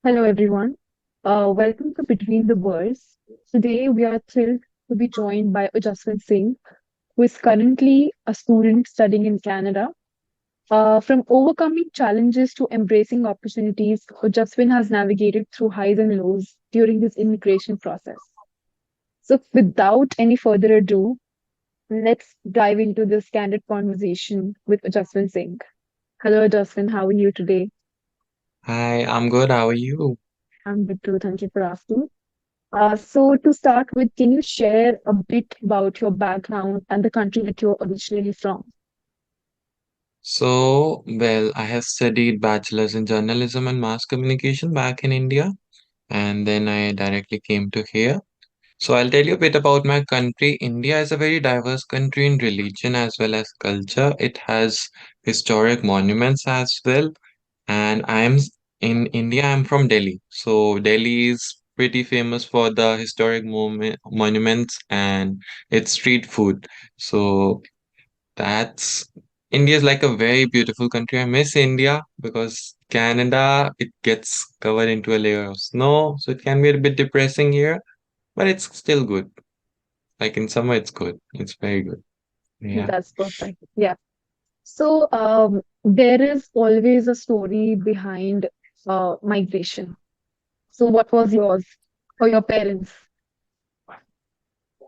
Hello, everyone. Welcome to Between the Worlds. Today, we are thrilled to be joined by Ujaswin Singh, who is currently a student studying in Canada. From overcoming challenges to embracing opportunities, Ujaswin has navigated through highs and lows during his immigration process. So, without any further ado, let's dive into this candid conversation with Ujaswin Singh. Hello, Ujaswin. How are you today? Hi, I'm good. How are you? I'm good too. Thank you for asking. So to start with, can you share a bit about your background and the country that you're originally from? I have studied bachelor's in journalism and mass communication back in India, and then I directly came to here. So I'll tell you a bit about my country. India is a very diverse country in religion as well as culture. It has historic monuments as well, and in India. I'm from Delhi. So Delhi is pretty famous for the historic monuments and its street food. So That's India is like a very beautiful country. I miss India because Canada, it gets covered into a layer of snow, so it can be a bit depressing here, but it's still good. Like in summer, it's good. It's very good. Yeah. That's perfect. Yeah. So there is always a story behind migration. So what was yours or your parents?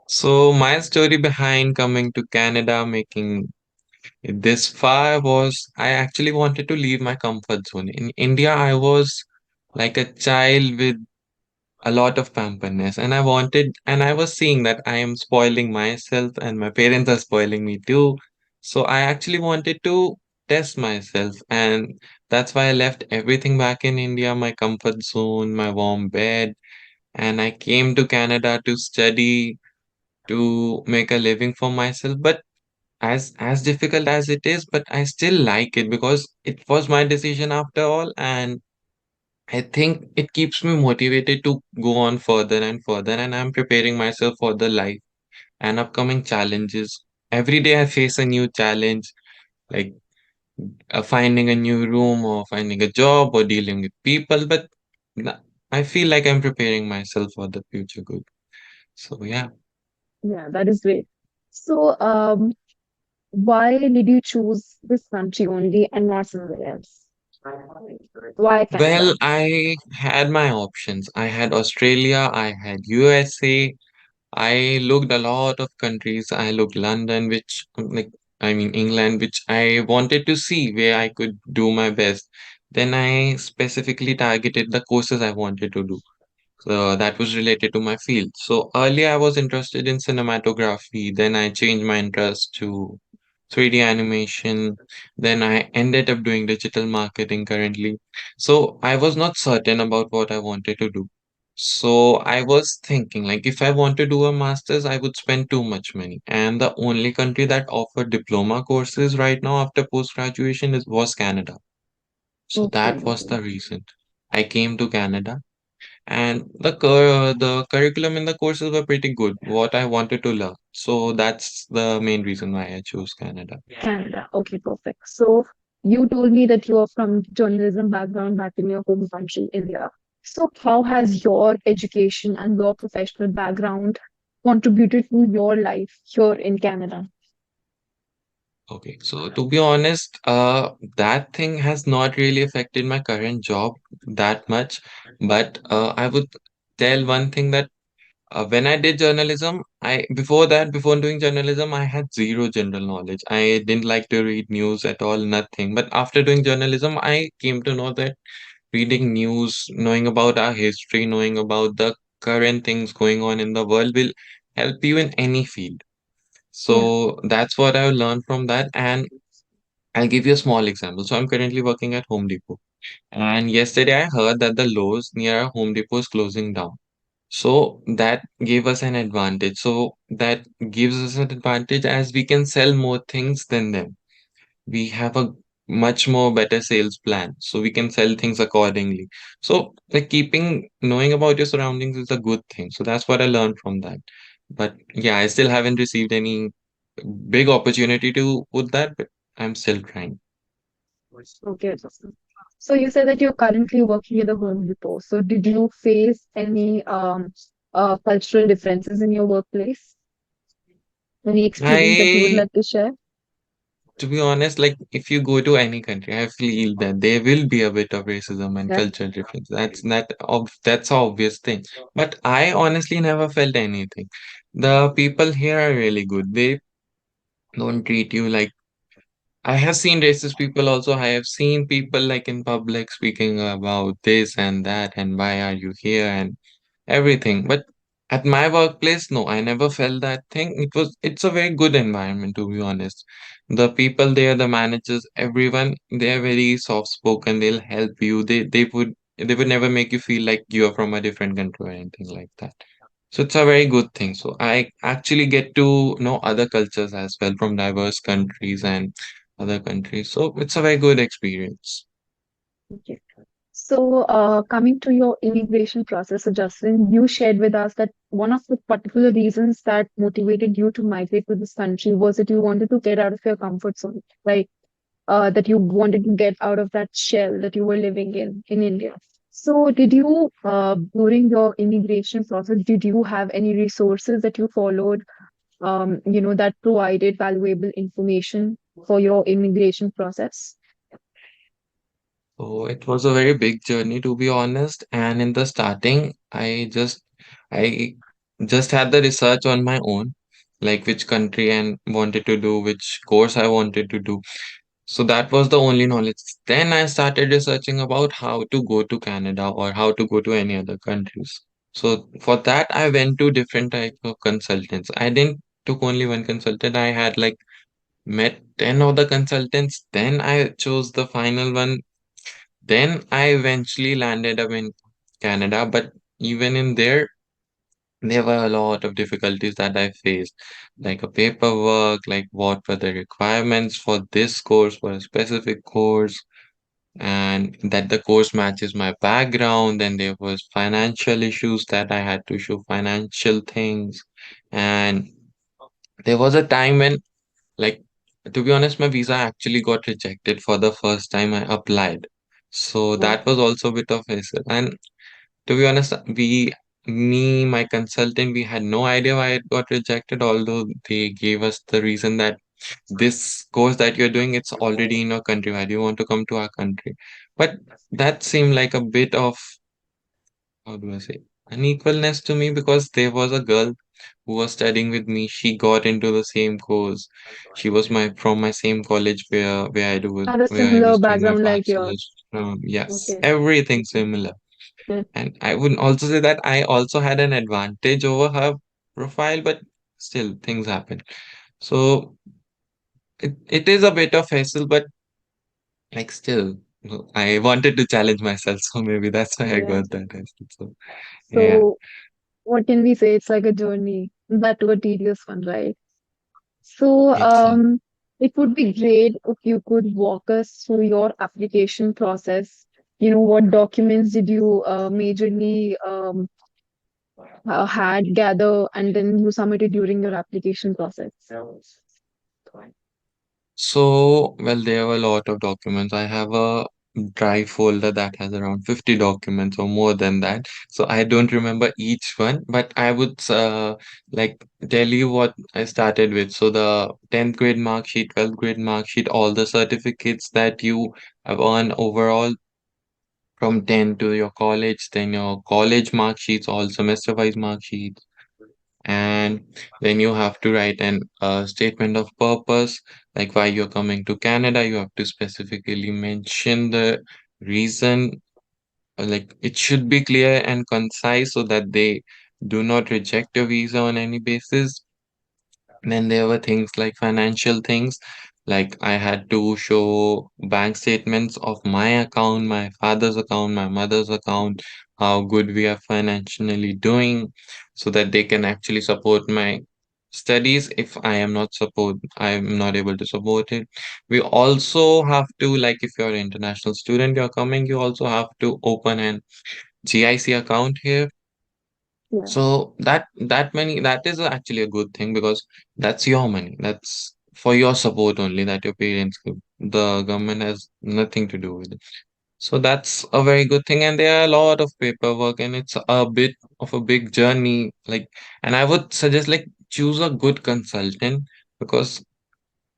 So my story behind coming to Canada, making it this far was I actually wanted to leave my comfort zone. In India, I was like a child with a lot of pamperness and I was seeing that I am spoiling myself and my parents are spoiling me too. So I actually wanted to test myself, and that's why I left everything back in India, my comfort zone, my warm bed, and I came to Canada to study, to make a living for myself. But as difficult as it is, but I still like it because it was my decision after all, and I think it keeps me motivated to go on further and further, and I'm preparing myself for the life and upcoming challenges. Every day I face a new challenge, like finding a new room or finding a job or dealing with people. But na- I feel like I'm preparing myself for the future good. So, yeah. Yeah, that is great. So why did you choose this country only and not somewhere else? Why Well, Canada? I had my options. I had Australia, I had USA, I looked a lot of countries. I looked London, I mean England, which I wanted to see where I could do my best. Then I specifically targeted the courses I wanted to do. So that was related to my field. So earlier I was interested in cinematography. Then I changed my interest to 3D animation. Then I ended up doing digital marketing currently. So I was not certain about what I wanted to do. So I was thinking, like, if I want to do a master's, I would spend too much money. And the only country that offered diploma courses right now after post graduation was Canada. So that Okay. was the reason I came to Canada. And the curriculum in the courses were pretty good, what I wanted to learn. So that's the main reason why I chose Canada. Canada. Okay, perfect. So you told me that you are from journalism background back in your home country, India. So how has your education and your professional background contributed to your life here in Canada? Okay, so to be honest, that thing has not really affected my current job that much. But I would tell one thing that when I did journalism, before doing journalism, I had zero general knowledge. I didn't like to read news at all, nothing. But after doing journalism, I came to know that reading news, knowing about our history, knowing about the current things going on in the world will help you in any field. Yeah. So that's what I learned from that. And I'll give you a small example. So I'm currently working at Home Depot. And yesterday I heard that the Lowe's near our Home Depot is closing down. So that gave us an advantage. So that gives us an advantage as we can sell more things than them. We have a much more better sales plan, so we can sell things accordingly. So like keeping knowing about your surroundings is a good thing. So that's what I learned from that. But yeah, I still haven't received any big opportunity to put that, but I'm still trying. Okay, Justin. So you said that you're currently working at the Home Depot. So did you face any cultural differences in your workplace? Any experience that you would I like to share? To be honest, like if you go to any country, I feel that there will be a bit of racism and Yeah. cultural difference. That's an obvious thing. But I honestly never felt anything. The people here are really good. They don't treat you like I have seen racist people also. I have seen people like in public speaking about this and that and why are you here and everything. But at my workplace, no, I never felt that thing. It's a very good environment, to be honest. The people there, the managers, everyone, they're very soft spoken. They'll help you. They would never make you feel like you're from a different country or anything like that. So it's a very good thing. So I actually get to know other cultures as well from diverse countries and other countries. So it's a very good experience. Okay. So, coming to your immigration process, so Justin, you shared with us that one of the particular reasons that motivated you to migrate to this country was that you wanted to get out of your comfort zone, right? That you wanted to get out of that shell that you were living in India. So, did you, during your immigration process, did you have any resources that you followed, that provided valuable information for your immigration process? So it was a very big journey to be honest. And in the starting, I just had the research on my own, like which country and wanted to do, which course I wanted to do. So that was the only knowledge. Then I started researching about how to go to Canada or how to go to any other countries. So for that, I went to different type of consultants. I didn't took only one consultant. I had like met 10 of the consultants. Then I chose the final one. Then I eventually landed up in Canada, but even in there were a lot of difficulties that I faced, like a paperwork, like what were the requirements for this course, for a specific course, and that the course matches my background. Then there was financial issues that I had to show financial things. And there was a time when, like, to be honest, my visa actually got rejected for the first time I applied. So Oh, that was also a bit of hassle. And to be honest, my consultant, we had no idea why it got rejected, although they gave us the reason that this course that you're doing, it's already in your country. Why do you want to come to our country? But that seemed like a bit of, how do I say, unequalness to me because there was a girl who was studying with me. She got into the same course. She was my from my same college had a where I similar was doing my background like bachelor's yours. from. Yes, Okay. everything similar. Yeah. And I would also say that I also had an advantage over her profile, but still things happen. So it is a bit of hassle, but like still, I wanted to challenge myself, so maybe that's why I Yeah. got that hassle. So yeah, So what can we say? It's like a journey, that to a tedious one, right? So it's it would be great if you could walk us through your application process. What documents did you majorly had gather and then you submitted during your application process? so well. There were a lot of documents. I have a drive folder that has around 50 documents or more than that. So I don't remember each one, but I would like tell you what I started with. So the 10th grade mark sheet, 12th grade mark sheet, all the certificates that you have earned overall from 10 to your college, then your college mark sheets, all semester wise mark sheets, and then you have to write an statement of purpose, like why you're coming to Canada. You have to specifically mention the reason, like it should be clear and concise so that they do not reject your visa on any basis. Then there were things like financial things, like I had to show bank statements of my account, my father's account, my mother's account, how good we are financially doing, so that they can actually support my studies if I am not able to support it. We also have to, like if you're an international student, you're coming, you also have to open an GIC account here. Yeah. So that is actually a good thing because that's your money. That's for your support only that your parents give. The government has nothing to do with it. So that's a very good thing. And there are a lot of paperwork and it's a bit of a big journey. Like, and I would suggest like choose a good consultant because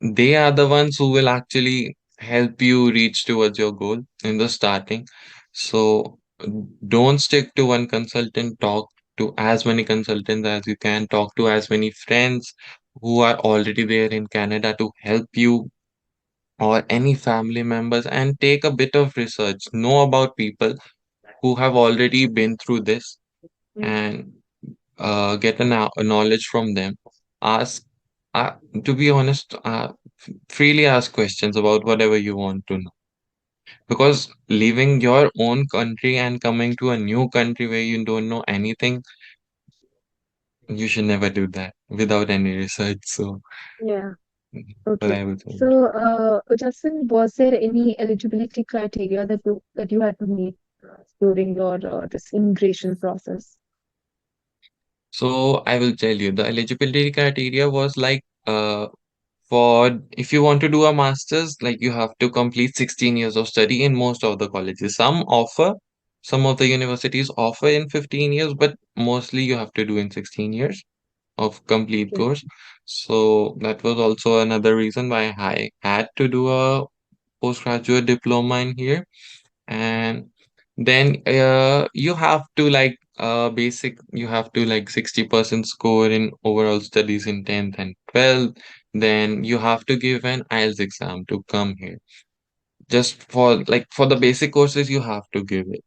they are the ones who will actually help you reach towards your goal in the starting. So don't stick to one consultant, talk to as many consultants as you can, talk to as many friends who are already there in Canada to help you or any family members and take a bit of research, know about people who have already been through this and get a knowledge from them. Ask, uh, to be honest, freely ask questions about whatever you want to know. Because leaving your own country and coming to a new country where you don't know anything, you should never do that without any research. So, Yeah. what Okay. I would say. So, Justin, was there any eligibility criteria that you had to meet during your this immigration process? So, I will tell you the eligibility criteria was like, for if you want to do a master's, like you have to complete 16 years of study in most of the colleges. Some of the universities offer in 15 years, but mostly you have to do in 16 years of complete Okay. course. So that was also another reason why I had to do a postgraduate diploma in here. And then you have to like basic you have to like 60% score in overall studies in 10th and 12th. Then you have to give an IELTS exam to come here. Just for the basic courses you have to give it.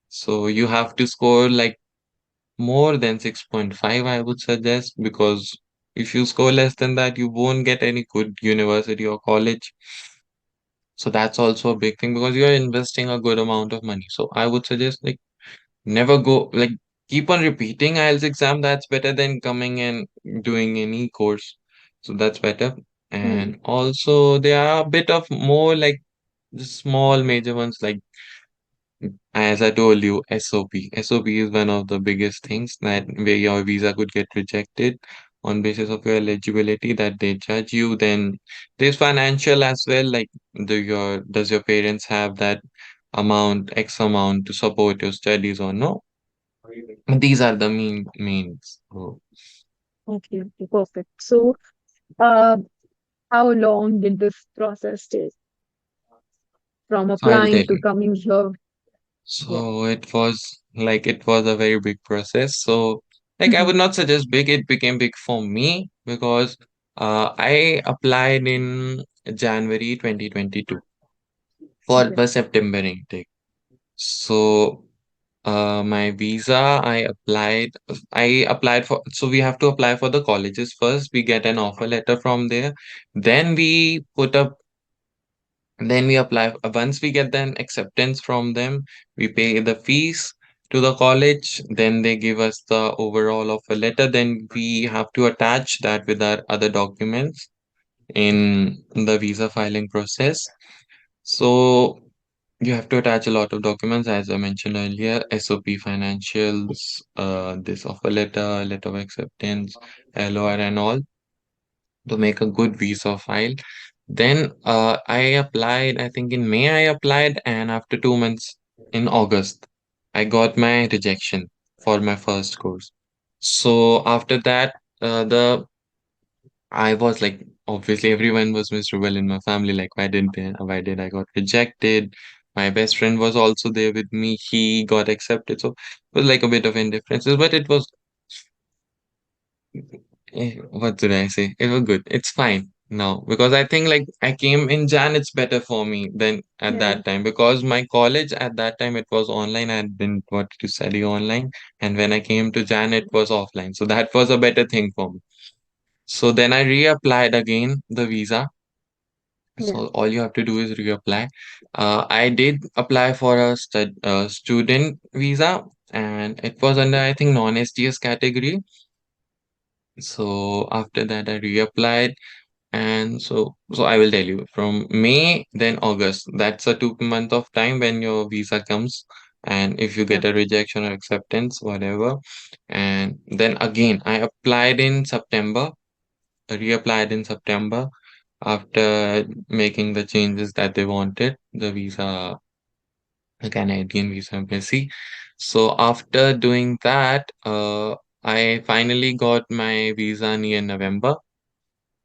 So you have to score like more than 6.5, I would suggest, because if you score less than that, you won't get any good university or college. So that's also a big thing because you're investing a good amount of money. So I would suggest like never go like keep on repeating IELTS exam. That's better than coming and doing any course. So that's better. Hmm. And also there are a bit of more like the small major ones like as I told you, SOP. SOP is one of the biggest things that where your visa could get rejected on basis of your eligibility that they judge you. Then there's financial as well, like does your parents have that X amount to support your studies or no? These are the means. So Okay. Okay. Perfect. So, uh, how long did this process take from I'll tell applying to you. coming here? Yeah. So it was a very big process. So like I would Mhm. not suggest big, it became big for me because I applied in January 2022 for Okay. the September intake. So my visa I applied for so we have to apply for the colleges first. We get an offer letter from there. Then we put up Then we apply. Once we get an acceptance from them, we pay the fees to the college. Then they give us the overall of a letter. Then we have to attach that with our other documents in the visa filing process. So you have to attach a lot of documents, as I mentioned earlier, SOP financials, this offer letter, letter of acceptance, LOR, and all to make a good visa file. Then I applied, I think in May I applied, and after 2 months in August, I got my rejection for my first course. So after that, the I was like, obviously everyone was miserable in my family. Like, why did I got rejected? My best friend was also there with me. He got accepted. So it was like a bit of indifferences, but it was what did I say? It was good. It's fine now because I think like I came in Jan, it's better for me than at Yeah. that time because my college at that time it was online. I didn't want to study online, and when I came to Jan, it was offline. So that was a better thing for me. So then I reapplied again the visa. Yeah. So all you have to do is reapply. I did apply for a student visa, and it was under I think non-STS category. So after that, I reapplied. And so I will tell you from May, then August. That's a 2 month of time when your visa comes. And if you Yeah. get a rejection or acceptance, whatever. And then again, I applied in September, reapplied in September after making the changes that they wanted, the visa. a Canadian visa embassy. So after doing that, I finally got my visa near November.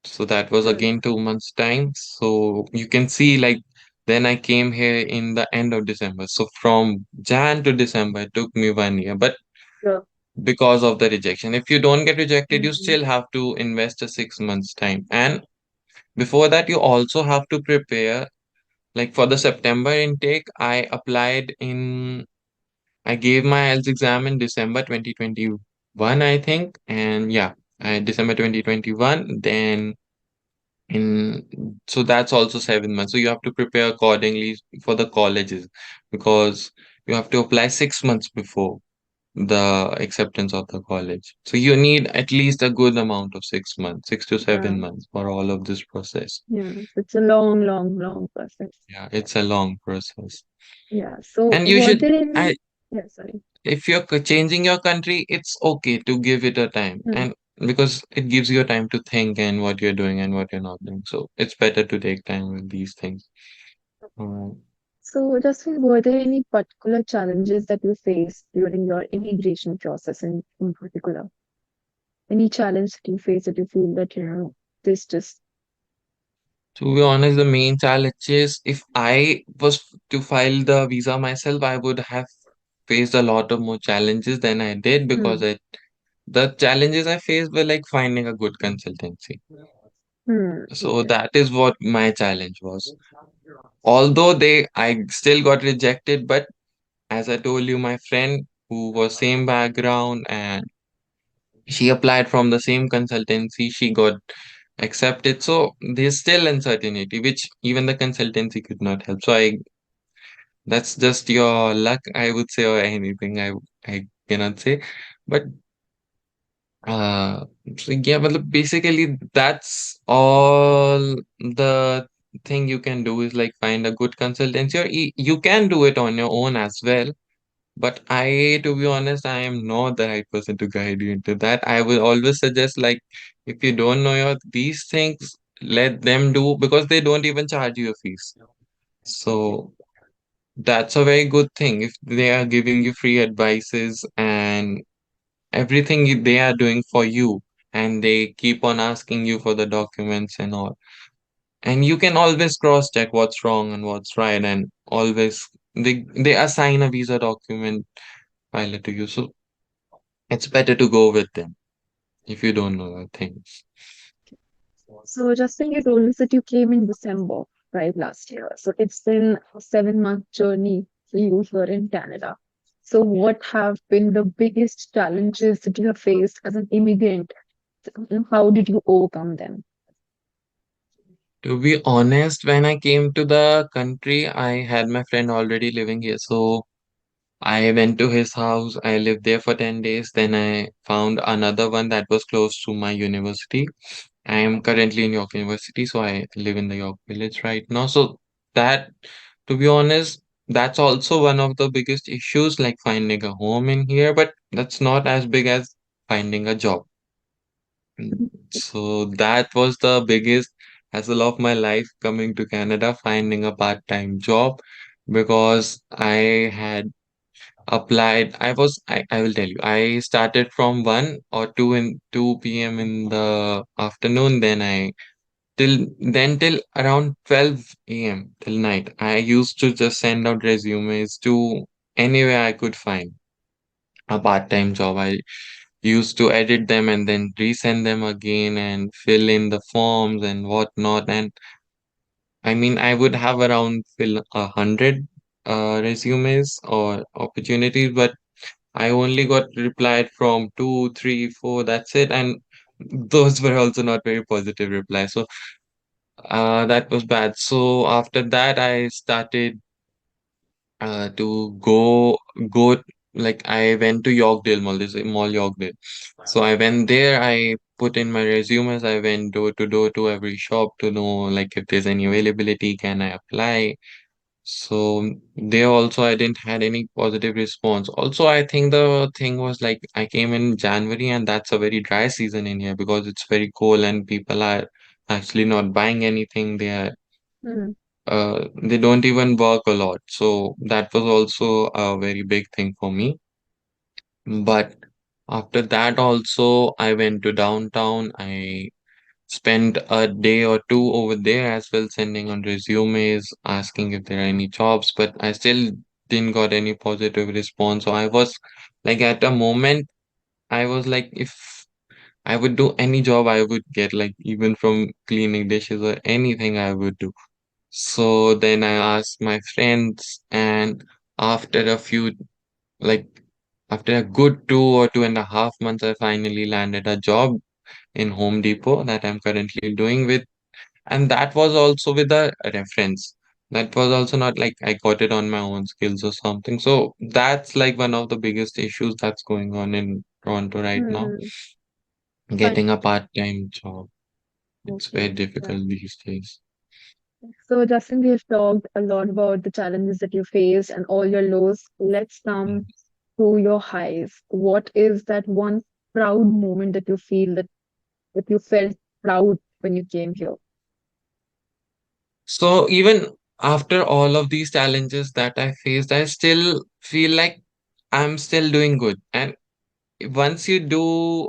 So that was Hmm. again 2 months time. So you can see like then I came here in the end of December. So from Jan to December, it took me 1 year. But Yeah. because of the rejection, if you don't get rejected, you Hmm. still have to invest a 6 months time. And before that, you also have to prepare. Like for the September intake, I gave my IELTS exam in December 2021, I think. And yeah, December 2021. Then in so that's also 7 months. So you have to prepare accordingly for the colleges because you have to apply 6 months before the acceptance of the college. So you need at least a good amount of 6 months, six to Yeah. seven months for all of this process. Yeah. It's a long, long, long process. Yeah, it's a long process. Yeah. So And you were should, there any? I, Yeah, sorry. if you're changing your country, it's okay to give it a time. Hmm. And because it gives you a time to think and what you're doing and what you're not doing. So it's better to take time with these things. Alright. So, Justin, were there any particular challenges that you faced during your immigration process in particular? Any challenge that you faced that you feel that, this just, To be honest, the main challenge is if I was to file the visa myself, I would have faced a lot of more challenges than I did because hmm, the challenges I faced were like finding a good consultancy. So okay. that is what my challenge was. Although I still got rejected, but as I told you, my friend who was same background and she applied from the same consultancy, she got accepted. So there's still uncertainty, which even the consultancy could not help. So that's just your luck, I would say, or anything I cannot say. But uh, so yeah, but basically that's all the thing you can do is like find a good consultancy, or you can do it on your own as well. But to be honest, I am not the right person to guide you into that. I will always suggest like if you don't know these things, let them do because they don't even charge you a fees. So that's a very good thing if they are giving you free advices and everything they are doing for you, and they keep on asking you for the documents and all. And you can always cross check what's wrong and what's right, and always they assign a visa document file it to you. So it's better to go with them if you don't know the things. So, Justin, you told us that you came in December, right, last year. So it's been a 7 month journey for you here in Canada. So, what have been the biggest challenges that you have faced as an immigrant? How did you overcome them? To be honest, when I came to the country, I had my friend already living here. So I went to his house. I lived there for 10 days. Then I found another one that was close to my university. I am currently in York University, so I live in the York Village right now. So that, to be honest, that's also one of the biggest issues, like finding a home in here, but that's not as big as finding a job. So that was the biggest hassle of my life coming to Canada, finding a part-time job because I had applied. I will tell you, I started from 1 or 2 in 2 p.m. in the afternoon, till around 12 a.m. till night. I used to just send out resumes to anywhere I could find a part-time job. I used to edit them and then resend them again and fill in the forms and whatnot. And I mean, I would have around fill 100 resumes or opportunities, but I only got replied from two, three, four. That's it, and those were also not very positive replies. So that was bad. So after that, I started to go like I went to Yorkdale Mall. There's a mall Yorkdale. So I went there. I put in my resumes. I went door to door to every shop to know like if there's any availability, can I apply? So there also I didn't had any positive response. Also, I think the thing was like I came in January and that's a very dry season in here because it's very cold and people are actually not buying anything. They are Hmm. they don't even work a lot. So that was also a very big thing for me. But after that, also, I went to downtown. I spent a day or two over there as well, sending on resumes, asking if there are any jobs, but I still didn't got any positive response. So I was like, at a moment, I was like, if I would do any job, I would get, like, even from cleaning dishes or anything I would do. So then I asked my friends, and after a few, like, after a good 2 or 2.5 months, I finally landed a job in Home Depot that I'm currently doing with. And that was also with a reference. That was also not like I got it on my own skills or something. So that's like one of the biggest issues that's going on in Toronto right now. Hmm. Getting a Understood. part-time job. It's very Okay. Yeah. difficult these days. So, Justin, we've talked a lot about the challenges that you faced and all your lows. Let's Mm. come to your highs. What is that one proud moment that you feel that you felt proud when you came here? So even after all of these challenges that I faced, I still feel like I'm still doing good. And once you do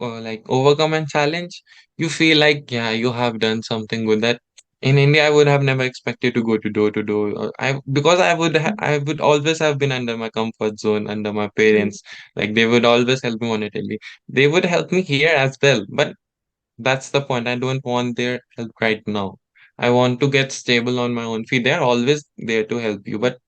like overcome and challenge, you feel like, yeah, you have done something good. That in India, I would have never expected to go to door to door. I because I would always have been under my comfort zone, under my Mm, parents. Like they would always help me monetarily. They would help me here as well, but that's the point. I don't want their help right now. I want to get stable on my own feet. They're always there to help you, but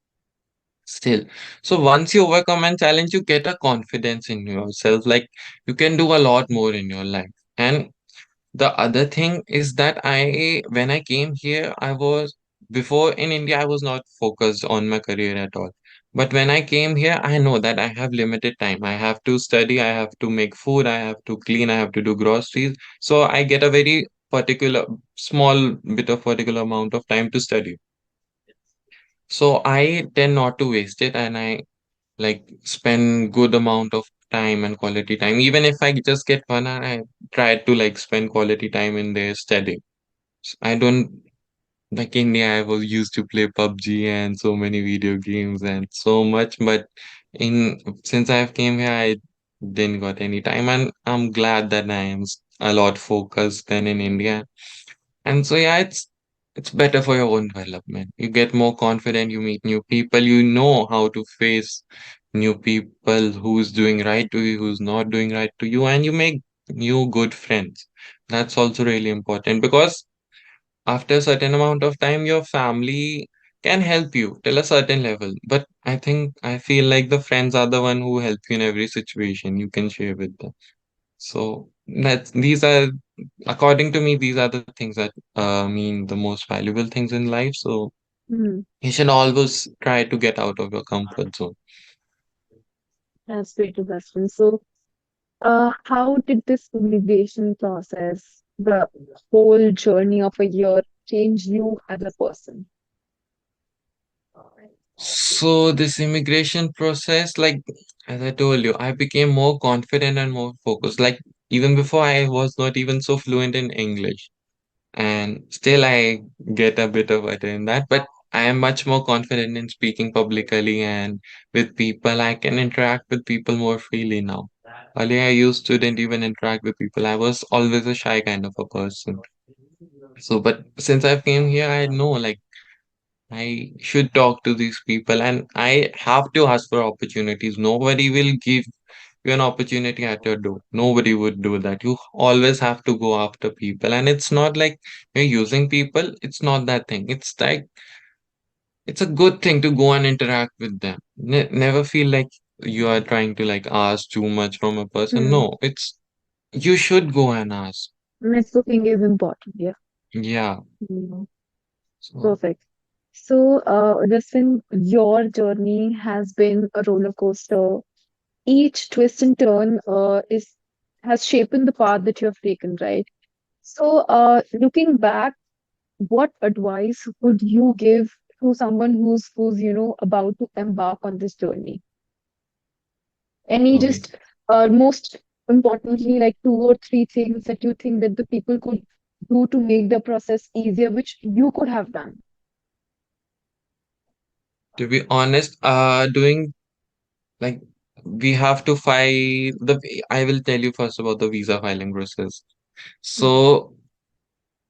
still. So once you overcome and challenge, you get a confidence in yourself. Like you can do a lot more in your life. And the other thing is that when I came here, before in India, I was not focused on my career at all. But when I came here, I know that I have limited time. I have to study, I have to make food, I have to clean, I have to do groceries. So I get a very particular, small bit of particular amount of time to study. So I tend not to waste it, and I like spend good amount of time and quality time. Even if I just get 1 hour, I try to like spend quality time in there studying. I don't like India. I was used to play PUBG and so many video games and so much, but in since I've came here, I didn't got any time, and I'm glad that I am a lot focused than in India. And so yeah, it's better for your own development. You get more confident, you meet new people, you know how to face new people, who's doing right to you, who's not doing right to you, and you make new good friends. That's also really important because after a certain amount of time, your family can help you till a certain level. But I feel like the friends are the one who help you in every situation you can share with them. So these are, according to me, these are the things that mean the most valuable things in life. So mm. you should always try to get out of your comfort zone. That's great, Justin. So, how did this immigration process, the whole journey of a year, change you as a person? So this immigration process, like as I told you, I became more confident and more focused. Like even before, I was not even so fluent in English, and still I get a bit of it in that. But I am much more confident in speaking publicly and with people. I can interact with people more freely now. Earlier, I used to didn't even interact with people. I was always a shy kind of a person. So, but since I came here, I know like I should talk to these people, and I have to ask for opportunities. Nobody will give you an opportunity at your door. Nobody would do that. You always have to go after people. And it's not like you're using people. It's not that thing. It's like, it's a good thing to go and interact with them. Never feel like you are trying to like ask too much from a person. Hmm. No, you should go and ask. Networking is important. Yeah. Yeah. Mm. So, Perfect. So, Justin, your journey has been a roller coaster. Each twist and turn is has shaped the path that you have taken, right? So, looking back, what advice would you give to someone who's about to embark on this journey? Any okay. just most importantly, like two or three things that you think that the people could do to make the process easier, which you could have done. To be honest, doing like we have to file I will tell you first about the visa filing process. Mm, So,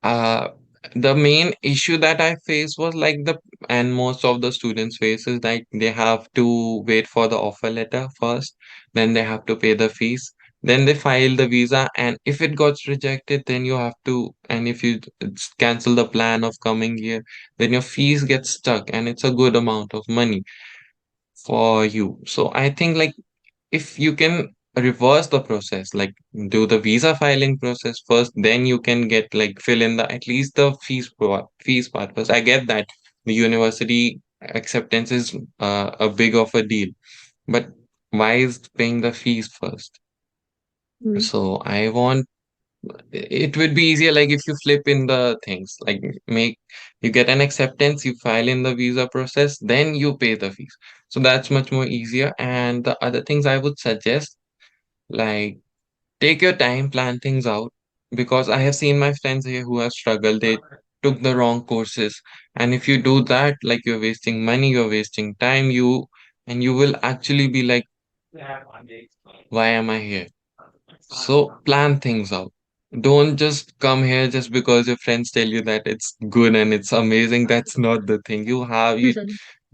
uh, the main issue that I faced was and most of the students face is like they have to wait for the offer letter first, then they have to pay the fees, then they file the visa, and if it got rejected, then you have to, and if you cancel the plan of coming here, then your fees get stuck, and it's a good amount of money for you. So I think like if you can reverse the process, like do the visa filing process first, then you can get like fill in the at least the fees part first. I get that the university acceptance is a big of a deal, but why is paying the fees first? mm, So I want it would be easier like if you flip in the things, like make you get an acceptance, you file in the visa process, then you pay the fees. So that's much more easier. And the other things I would suggest, like take your time, plan things out, because I have seen my friends here who have struggled. They took the wrong courses, and if you do that, like you're wasting money, you're wasting time, you will actually be like, why am I here? So plan things out. Don't just come here just because your friends tell you that it's good and it's amazing. That's not the thing. You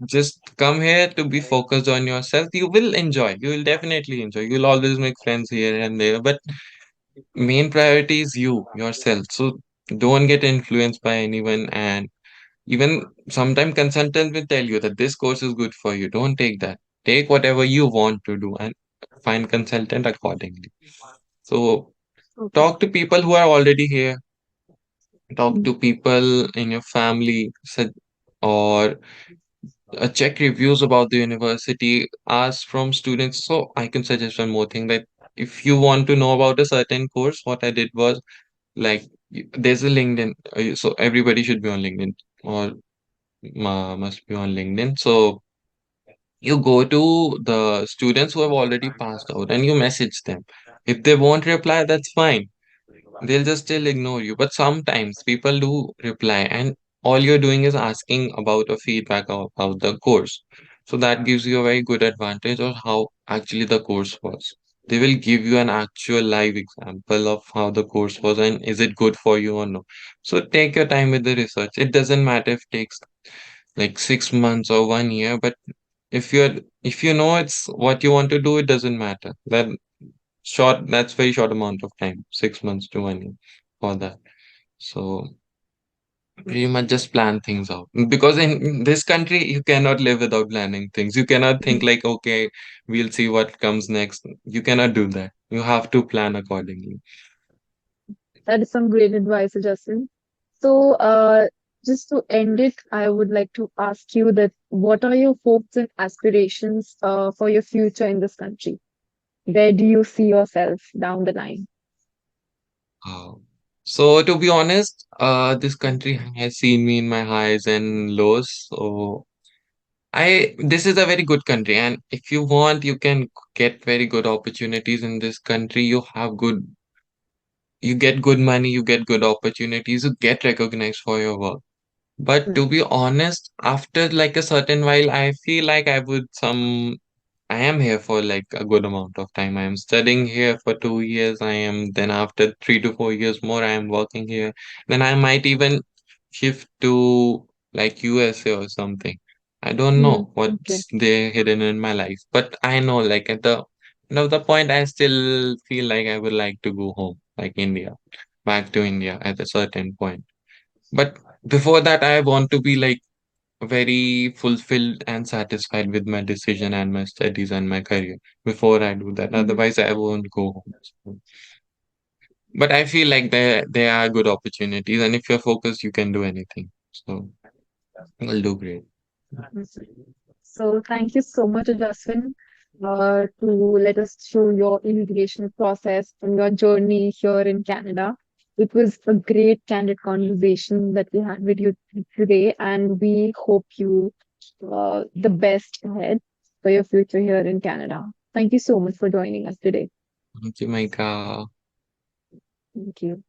just come here to be focused on yourself. You will enjoy. You will definitely enjoy. You'll always make friends here and there. But main priority is you, yourself. So don't get influenced by anyone. And even sometimes consultant will tell you that this course is good for you. Don't take that. Take whatever you want to do and find consultant accordingly. So okay. talk to people who are already here. Talk Mm, to people in your family, or check reviews about the university. Ask from students. So I can suggest one more thing that if you want to know about a certain course, what I did was like there's a LinkedIn. So everybody should be on LinkedIn or must be on LinkedIn. So you go to the students who have already passed out and you message them. If they won't reply, that's fine. They'll just still ignore you. But sometimes people do reply, and all you're doing is asking about a feedback about the course. So that gives you a very good advantage of how actually the course was. They will give you an actual live example of how the course was and is it good for you or no. So take your time with the research. It doesn't matter if it takes like 6 months or 1 year, but if you know it's what you want to do, it doesn't matter. That's very short amount of time, 6 months to 1 year for that. So pretty much just plan things out. Because in this country, you cannot live without planning things. You cannot think mm. like, okay, we'll see what comes next. You cannot do that. You have to plan accordingly. That is some great advice, Justin. So, just to end it, I would like to ask you that what are your hopes and aspirations for your future in this country? Where do you see yourself down the line? Uh, so to be honest, this country has seen me in my highs and lows. So this is a very good country, and if you want, you can get very good opportunities in this country. You get good money, you get good opportunities, you get recognized for your work. But Mm, to be honest, after like a certain while, I feel like I am here for like a good amount of time. I am studying here for 2 years. Then after 3 to 4 years more, I am working here. Then I might even shift to like USA or something. I don't mm, know okay. what's there hidden in my life, but I know like at the end of the point, I still feel like I would like to go home, like India, back to India at a certain point. But before that, I want to be like very fulfilled and satisfied with my decision and my studies and my career before I do that. Mm. Otherwise, I won't go home. But I feel like there are good opportunities, and if you're focused, you can do anything. So you'll do great. So thank you so much, Jaswin, to let us through your immigration process and your journey here in Canada. It was a great candid conversation that we had with you today, and we hope you the best ahead for your future here in Canada. Thank you so much for joining us today. Thank you, Micah. Thank you.